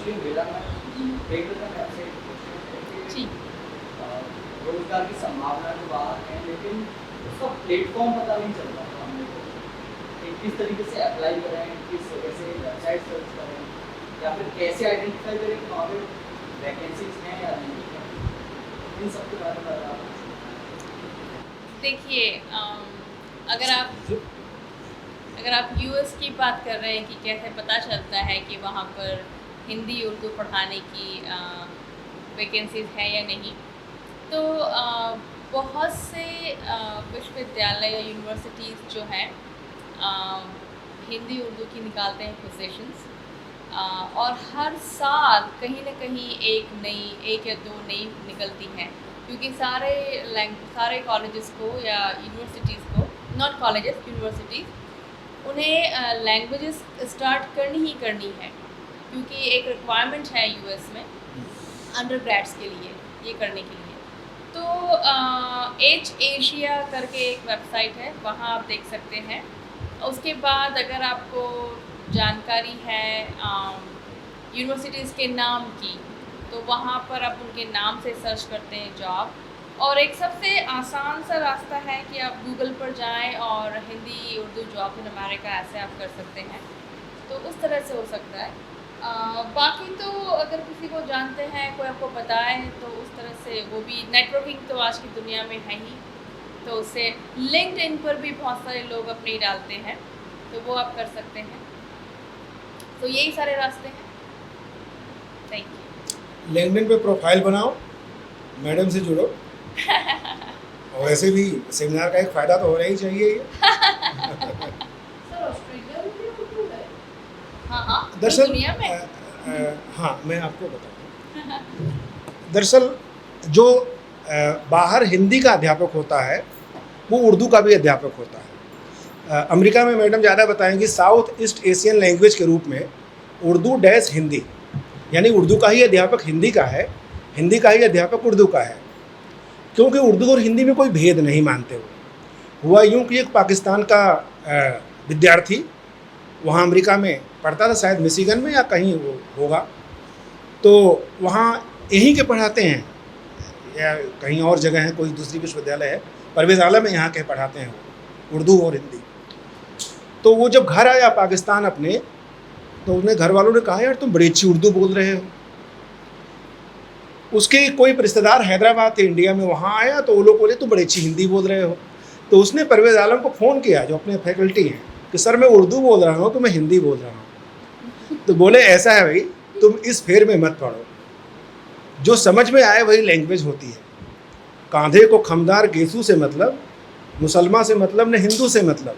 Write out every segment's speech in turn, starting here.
Actually मेरा मैं देख रहा था आपसे क्वेश्चन जी। रोजगार की संभावना तो बाहर है, लेकिन उसका प्लेटफॉर्म पता नहीं चल रहा था हमने को कि किस तरीके से अप्लाई करें, किस कैसे वेबसाइट सर्च करें, या फिर कैसे आइडेंटिफाई करें कि वहाँ पे वैकेंसीज हैं या नहीं है। इन सब के बारे में अगर आप देखिए, अगर आप अगर आप यूएस की बात कर रहे हैं कि कैसे पता चलता है कि वहाँ पर हिंदी उर्दू पढ़ाने की वैकेंसीज है या नहीं, तो बहुत से विश्वविद्यालय या यूनिवर्सिटीज़ जो हैं हिंदी उर्दू की निकालते हैं पोजीशंस, और हर साल कहीं ना कहीं एक या दो नई निकलती हैं, क्योंकि सारे कॉलेजेस को या यूनिवर्सिटीज़ को, नॉट कॉलेजेस, यूनिवर्सिटीज़, उन्हें लैंग्वेजेस स्टार्ट करनी है, क्योंकि एक रिक्वायरमेंट है यूएस में अंडर ग्रेड्स के लिए ये करने के लिए। तो एज एशिया करके एक वेबसाइट है, वहाँ आप देख सकते हैं। उसके बाद अगर आपको जानकारी है यूनिवर्सिटीज़ के नाम की, तो वहाँ पर आप उनके नाम से सर्च करते हैं जॉब। और एक सबसे आसान सा रास्ता है कि आप गूगल पर जाएं और Hindi Urdu job in America ऐसे आप कर सकते हैं, तो उस तरह से हो सकता है। बाकी तो अगर किसी को जानते हैं, कोई आपको बताए, तो उस तरह से वो भी नेटवर्किंग तो आज की दुनिया में है ही, तो उससे लिंक्डइन पर भी बहुत सारे लोग अपने डालते हैं, तो वो आप कर सकते हैं। तो यही सारे रास्ते हैं। Thank you. लिंक्डइन पे प्रोफाइल बनाओ, मैडम से जुड़ो, और वैसे भी सेमिनार का एक फ़ायदा तो होना ही चाहिए ये। सर ऑस्ट्रेलिया में भी उर्दू है? हाँ हाँ, पूरी दरअसल दुनिया में। हाँ, मैं आपको बताऊँ, दरअसल जो बाहर हिंदी का अध्यापक होता है वो उर्दू का भी अध्यापक होता है। अमेरिका में मैडम ज़्यादा बताएंगी, साउथ ईस्ट एशियन लैंग्वेज के रूप में उर्दू डैश हिंदी, यानी उर्दू का ही अध्यापक हिंदी का है, हिंदी का ही अध्यापक उर्दू का है, क्योंकि उर्दू और हिंदी में कोई भेद नहीं मानते वो। हुआ यूँ कि एक पाकिस्तान का विद्यार्थी वहाँ अमेरिका में पढ़ता था, शायद मिशिगन में या कहीं वो होगा, तो वहाँ यहीं के पढ़ाते हैं या कहीं और जगह है, कोई दूसरी विश्वविद्यालय है, परवेज़ आलम में यहाँ के पढ़ाते हैं वो उर्दू और हिंदी। तो वो जब घर आया पाकिस्तान अपने, तो उन्हें घर वालों ने कहा, यार तुम बड़ी अच्छी उर्दू बोल रहे हो। उसके कोई रिश्तेदार हैदराबाद के इंडिया में वहाँ आया, तो वो लोग बोले तुम बड़ी अच्छी हिंदी बोल रहे हो। तो उसने परवेज़ आलम को फ़ोन किया, जो अपने फैकल्टी हैं, कि सर मैं उर्दू बोल रहा हूँ, तो मैं हिंदी बोल रहा हूँ। तो बोले ऐसा है भाई, तुम इस फेर में मत पढ़ो, जो समझ में आए वही लैंग्वेज होती है। कांधे को खमदार गेसू से मतलब, मुसलमान से मतलब, न हिंदू से मतलब,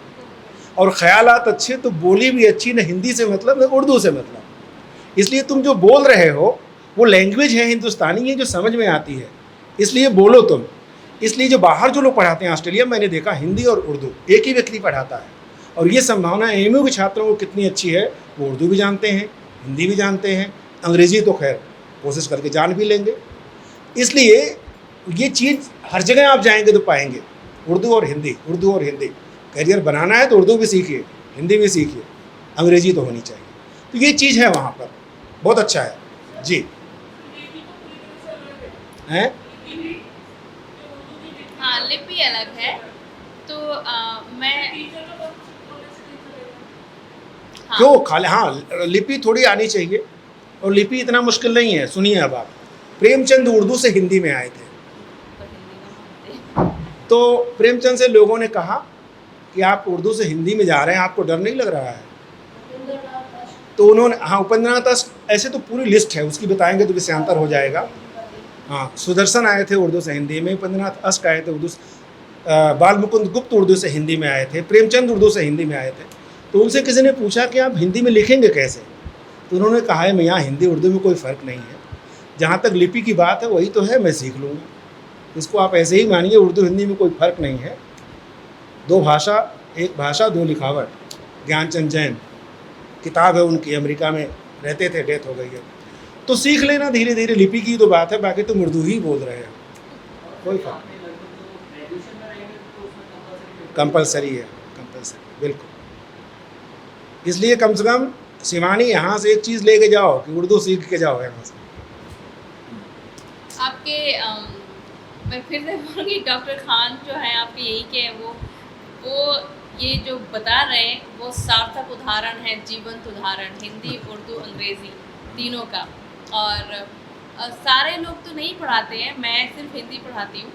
और ख़यालात अच्छे तो बोली भी अच्छी, न हिंदी से मतलब न उर्दू से मतलब। इसलिए तुम जो बोल रहे हो वो लैंग्वेज है हिंदुस्तानी है, जो समझ में आती है, इसलिए बोलो तुम। इसलिए जो बाहर जो लोग पढ़ाते हैं, ऑस्ट्रेलिया में मैंने देखा हिंदी और उर्दू एक ही व्यक्ति पढ़ाता है, और ये संभावना एमयू के छात्रों को कितनी अच्छी है, वो उर्दू भी जानते हैं, हिंदी भी जानते हैं, अंग्रेज़ी तो खैर कोशिश करके जान भी लेंगे। इसलिए ये चीज़ हर जगह आप जाएंगे तो पाएंगे, उर्दू और हिंदी, उर्दू और हिंदी। करियर बनाना है तो उर्दू भी सीखिए, हिंदी भी सीखिए, अंग्रेज़ी तो होनी चाहिए। तो ये चीज़ है वहाँ पर, बहुत अच्छा है जी। हैं हाँ, लिपि अलग है, तो मैं हाँ, क्यों खाली, हाँ लिपि थोड़ी आनी चाहिए, और लिपि इतना मुश्किल नहीं है। सुनिए, अब आप, प्रेमचंद उर्दू से हिंदी में आए थे, तो हिंदी में बोलते। तो प्रेमचंद से लोगों ने कहा कि आप उर्दू से हिंदी में जा रहे हैं, आपको डर नहीं लग रहा है? तो उन्होंने, हाँ उपेंद्रनाथ अष्ट, ऐसे तो पूरी लिस्ट है उसकी, बताएंगे तो विषयांतर हो जाएगा। हाँ, सुदर्शन आए थे उर्दू से हिंदी में, उपेंद्रनाथ अष्ट आए थे उर्दू से, बाल मुकुंद गुप्त उर्दू से हिंदी में आए थे, प्रेमचंद उर्दू से हिंदी में आए थे। तो उनसे किसी ने पूछा कि आप हिंदी में लिखेंगे कैसे? तो उन्होंने कहा है, मैं यहाँ हिंदी उर्दू में कोई फ़र्क नहीं है, जहाँ तक लिपि की बात है वही तो है, मैं सीख लूँगा। इसको आप ऐसे ही मानिए, उर्दू हिंदी में कोई फ़र्क नहीं है, दो भाषा, एक भाषा दो लिखावट। ज्ञानचंद जैन किताब है उनकी, अमेरिका में रहते थे, डेथ हो गई है। तो सीख लेना धीरे धीरे, लिपि की तो बात है, बाकी तुम उर्दू ही बोल रहे हो, कोई फर्क नहीं। ग्रेजुएशन में रहेंगे तो उसमें कंपलसरी है, कंपलसरी, बिल्कुल। इसलिए कम से कम शिवानी यहाँ से एक चीज़ लेके जाओ कि उर्दू सीख के जाओ यहाँ से। आपके मैं फिर से बोलूँगी, डॉक्टर खान जो है आपके यही के हैं, वो ये जो बता रहे हैं वो सार्थक उदाहरण है, जीवंत उदाहरण, हिंदी, उर्दू, अंग्रेज़ी तीनों का। और सारे लोग तो नहीं पढ़ाते हैं, मैं सिर्फ हिंदी पढ़ाती हूँ,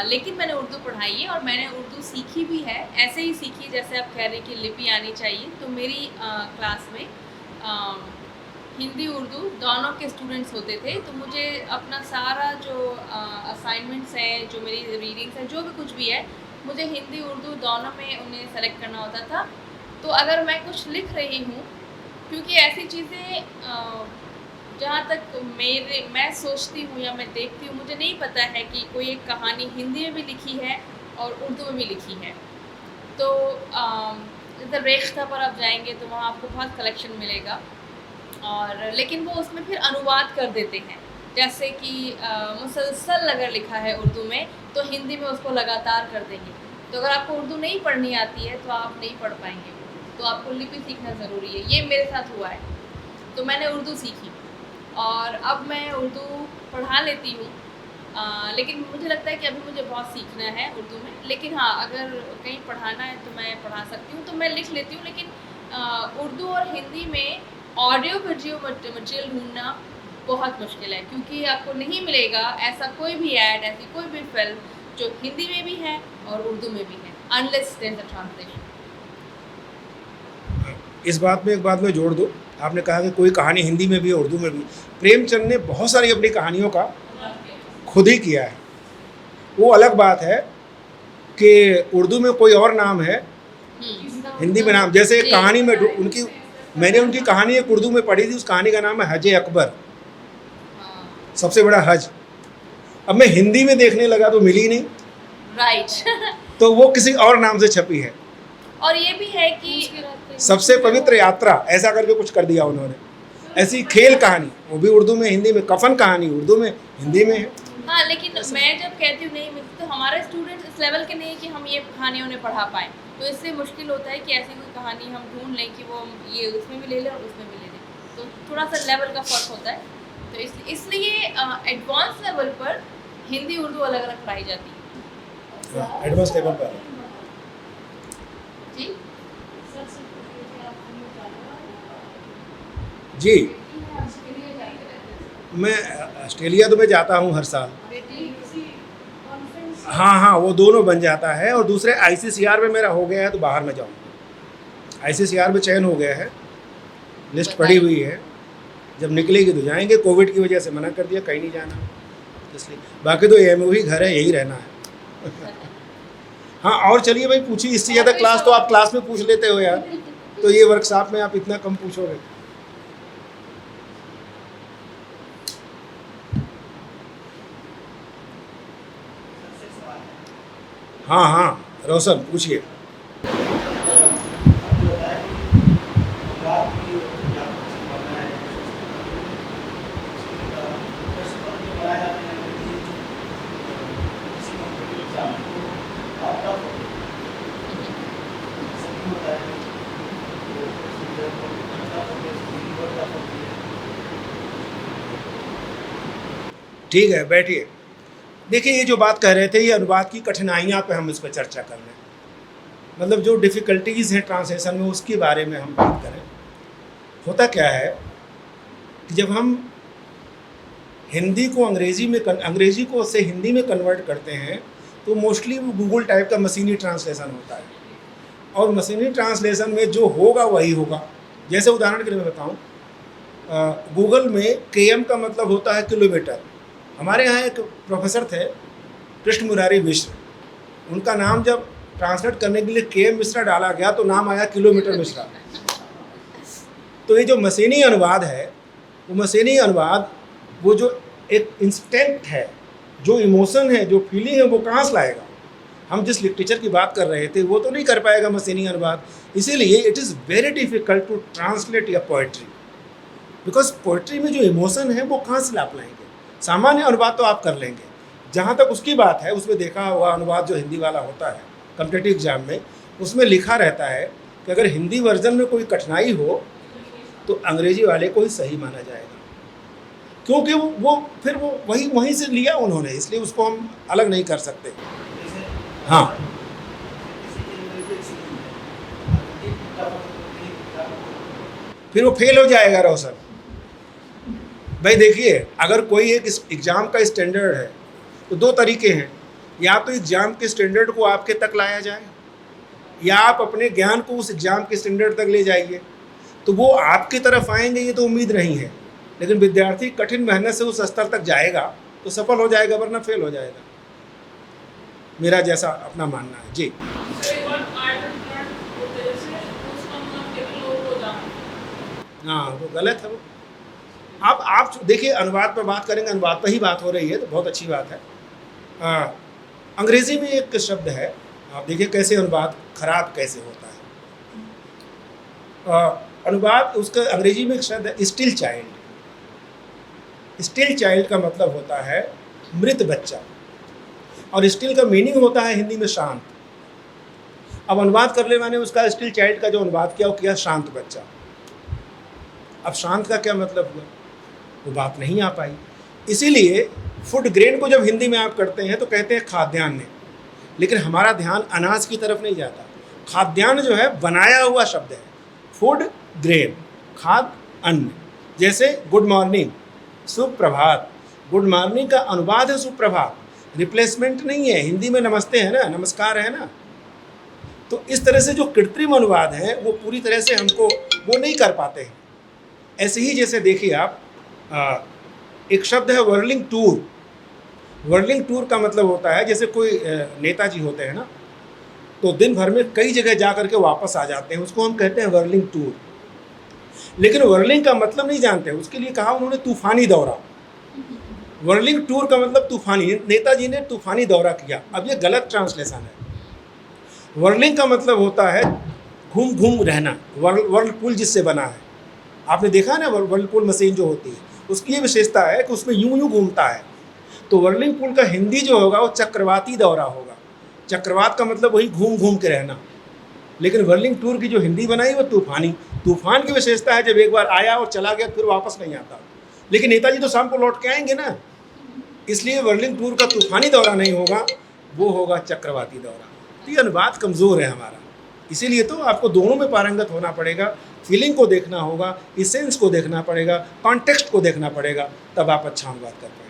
लेकिन मैंने उर्दू पढ़ाई है और मैंने उर्दू सीखी भी है। ऐसे ही सीखी जैसे आप कह रहे हैं कि लिपि आनी चाहिए। तो मेरी क्लास में हिंदी उर्दू दोनों के स्टूडेंट्स होते थे, तो मुझे अपना सारा जो असाइनमेंट्स हैं, जो मेरी रीडिंग्स हैं, जो भी कुछ भी है, मुझे हिंदी उर्दू दोनों में उन्हें सेलेक्ट करना होता था। तो अगर मैं कुछ लिख रही हूँ, क्योंकि ऐसी चीज़ें जहाँ तक मैं सोचती हूँ या मैं देखती हूँ, मुझे नहीं पता है कि कोई एक कहानी हिंदी में भी लिखी है और उर्दू में भी लिखी है। तो जैसे रेख्ता पर आप जाएंगे तो वहाँ आपको बहुत कलेक्शन मिलेगा, और लेकिन वो उसमें फिर अनुवाद कर देते हैं। जैसे कि मुसलसल अगर लिखा है उर्दू में, तो हिंदी में उसको लगातार कर देंगे। तो अगर आपको उर्दू नहीं पढ़नी आती है तो आप नहीं पढ़ पाएंगे, तो आपको लिपि सीखना ज़रूरी है। ये मेरे साथ हुआ है। तो मैंने उर्दू सीखी और अब मैं उर्दू पढ़ा लेती हूँ, लेकिन मुझे लगता है कि अभी मुझे बहुत सीखना है उर्दू में। लेकिन हाँ, अगर कहीं पढ़ाना है तो मैं पढ़ा सकती हूँ, तो मैं लिख लेती हूँ। लेकिन उर्दू और हिंदी में ऑडियो वीडियो मटेरियल ढूंढना बहुत मुश्किल है, क्योंकि आपको नहीं मिलेगा ऐसा कोई भी ऐड, ऐसी कोई भी फिल्म जो हिंदी में भी है और उर्दू में भी है, unless there is a translation. इस बात में एक बात मैं जोड़ दूँ, आपने कहा कि कोई कहानी हिंदी में भी है, उर्दू में भी। प्रेमचंद ने बहुत सारी अपनी कहानियों का खुद ही किया है। वो अलग बात है कि उर्दू में कोई और नाम है, हिंदी में नाम। जैसे एक कहानी में मैंने उनकी कहानी एक उर्दू में पढ़ी थी, उस कहानी का नाम है हज अकबर, सबसे बड़ा हज। अब मैं हिंदी में देखने लगा तो मिली नहीं, राइट। तो वो किसी और नाम से छपी है। और ये भी है कि सबसे पवित्र यात्रा ऐसा करके कुछ कर दिया उन्होंने। ऐसी खेल कहानी, वो भी उर्दू में, हिंदी में। कफन कहानी उर्दू में, हिंदी में है। हाँ, लेकिन मैं जब कहती हूँ नहीं मिलती, तो हमारे स्टूडेंट्स इस लेवल के नहीं है कि हम ये कहानी उन्हें पढ़ा पाएँ। तो इससे मुश्किल होता है कि ऐसी कोई कहानी हम ढूंढ लें कि वो ये उसमें भी ले लें और उसमें भी ले लें, तो थोड़ा सा लेवल का फ़र्क होता है। तो इसलिए एडवांस लेवल पर हिंदी उर्दू अलग अलग पढ़ाई जाती है। एडवांस लेवल पर जी जी। मैं ऑस्ट्रेलिया तो मैं जाता हूँ हर साल। हाँ, वो दोनों बन जाता है। और दूसरे ICCR में मेरा हो गया है, तो बाहर में जाऊँगा। ICCR में चयन हो गया है, लिस्ट पड़ी हुई है, जब निकलेगी तो जाएंगे। कोविड की वजह से मना कर दिया, कहीं नहीं जाना, इसलिए। बाकी तो एमओ ही घर है, यही रहना है। हाँ, और चलिए भाई, पूछिए। इससे ज़्यादा क्लास तो आप क्लास में पूछ लेते हो यार, तो ये वर्कशॉप में आप इतना कम पूछोगे। हाँ, रोशन पूछिए। ठीक है, बैठिए। देखिए, ये जो बात कह रहे थे, ये अनुवाद की कठिनाइयाँ पे हम इस पर चर्चा कर रहे हैं। मतलब जो डिफ़िकल्टीज़ हैं ट्रांसलेशन में, उसके बारे में हम बात करें। होता क्या है कि जब हम हिंदी को अंग्रेज़ी को से हिंदी में कन्वर्ट करते हैं, तो मोस्टली वो गूगल टाइप का मशीनी ट्रांसलेशन होता है। और मशीनी ट्रांसलेशन में जो होगा वही होगा। जैसे उदाहरण के लिए मैं बताऊँ, गूगल में KM का मतलब होता है किलोमीटर। हमारे यहाँ एक प्रोफेसर थे, कृष्ण मुरारी मिश्र। उनका नाम जब ट्रांसलेट करने के लिए KM मिश्रा डाला गया, तो नाम आया किलोमीटर मिश्रा। तो ये जो मशीनी अनुवाद है, वो मशीनी अनुवाद, वो जो एक इंस्टेंट है, जो इमोशन है, जो फीलिंग है, वो कहाँ से लाएगा? हम जिस लिटरेचर की बात कर रहे थे, वो तो नहीं कर पाएगा मशीनी अनुवाद। इसीलिए it is very difficult to translate या पोइट्री, बिकॉज पोइट्री में जो इमोशन है, वो कहाँ से ला पाएंगे? सामान्य अनुवाद तो आप कर लेंगे। जहाँ तक उसकी बात है, उसमें देखा हुआ अनुवाद जो हिंदी वाला होता है कॉम्पिटिटिव एग्जाम में, उसमें लिखा रहता है कि अगर हिंदी वर्जन में कोई कठिनाई हो तो अंग्रेजी वाले को ही सही माना जाएगा, क्योंकि वो फिर वो वहीं से लिया उन्होंने, इसलिए उसको हम अलग नहीं कर सकते। हाँ, फिर वो फेल हो जाएगा रोशन। भाई देखिए, अगर कोई एक एग्ज़ाम का स्टैंडर्ड है तो दो तरीके हैं, या तो एग्ज़ाम के स्टैंडर्ड को आपके तक लाया जाए, या आप अपने ज्ञान को उस एग्ज़ाम के स्टैंडर्ड तक ले जाइए। तो वो आपकी तरफ आएंगे ये तो उम्मीद नहीं है, लेकिन विद्यार्थी कठिन मेहनत से उस स्तर तक जाएगा तो सफल हो जाएगा, वरना फेल हो जाएगा, मेरा जैसा अपना मानना है जी। हाँ, वो गलत है वो। आप देखिए, अनुवाद पर बात करेंगे, अनुवाद पर ही बात हो रही है तो बहुत अच्छी बात है। अंग्रेज़ी में एक शब्द है, आप देखिए कैसे अनुवाद खराब कैसे होता है। अनुवाद, उसका अंग्रेजी में एक शब्द है स्टिल चाइल्ड। स्टिल चाइल्ड का मतलब होता है मृत बच्चा, और स्टिल का मीनिंग होता है हिंदी में शांत। अब अनुवाद करने वाले उसका स्टिल चाइल्ड का जो अनुवाद किया वो किया शांत बच्चा। अब शांत का क्या मतलब हुआ, वो बात नहीं आ पाई। इसीलिए फूड ग्रेन को जब हिंदी में आप करते हैं तो कहते हैं खाद्यान्न, लेकिन हमारा ध्यान अनाज की तरफ नहीं जाता। खाद्यान्न जो है बनाया हुआ शब्द है, फूड ग्रेन, खाद अन्न। जैसे गुड मॉर्निंग, सुप्रभात, गुड मॉर्निंग का अनुवाद है सुप्रभात, रिप्लेसमेंट नहीं है। हिंदी में नमस्ते है ना, नमस्कार है ना। तो इस तरह से जो कृत्रिम अनुवाद है वो पूरी तरह से हमको वो नहीं कर पाते हैं। ऐसे ही जैसे देखिए आप, एक शब्द है वर्लिंग टूर। वर्लिंग टूर का मतलब होता है जैसे कोई नेताजी होते हैं ना, तो दिन भर में कई जगह जा करके वापस आ जाते हैं, उसको हम कहते हैं वर्लिंग टूर। लेकिन वर्लिंग का मतलब नहीं जानते, उसके लिए कहा उन्होंने तूफानी दौरा। वर्लिंग टूर का मतलब तूफानी, नेताजी ने तूफानी दौरा किया। अब ये गलत ट्रांसलेशन है। वर्लिंग का मतलब होता है घूम घूम रहना, वर्लपूल जिससे बना है। आपने देखा ना वर्लपूल मशीन जो होती है, उसकी ये विशेषता है कि उसमें यूं यूं घूमता है। तो वर्लिंग पूल का हिंदी जो होगा वो चक्रवाती दौरा होगा। चक्रवात का मतलब वही घूम घूम के रहना। लेकिन वर्लिंग टूर की जो हिंदी बनाई वो तूफानी। तूफान की विशेषता है जब एक बार आया और चला गया फिर वापस नहीं आता। लेकिन नेताजी तो शाम को लौट के आएंगे ना, इसलिए वर्लिंग टूर का तूफानी दौरा नहीं होगा, वो होगा चक्रवाती दौरा। तो ये अनुवाद कमज़ोर है हमारा, इसीलिए तो आपको दोनों में पारंगत होना पड़ेगा। फीलिंग को देखना होगा, इसेंस को देखना पड़ेगा, कॉन्टेक्स्ट को देखना पड़ेगा, तब आप अच्छा अनुवाद कर पाएंगे।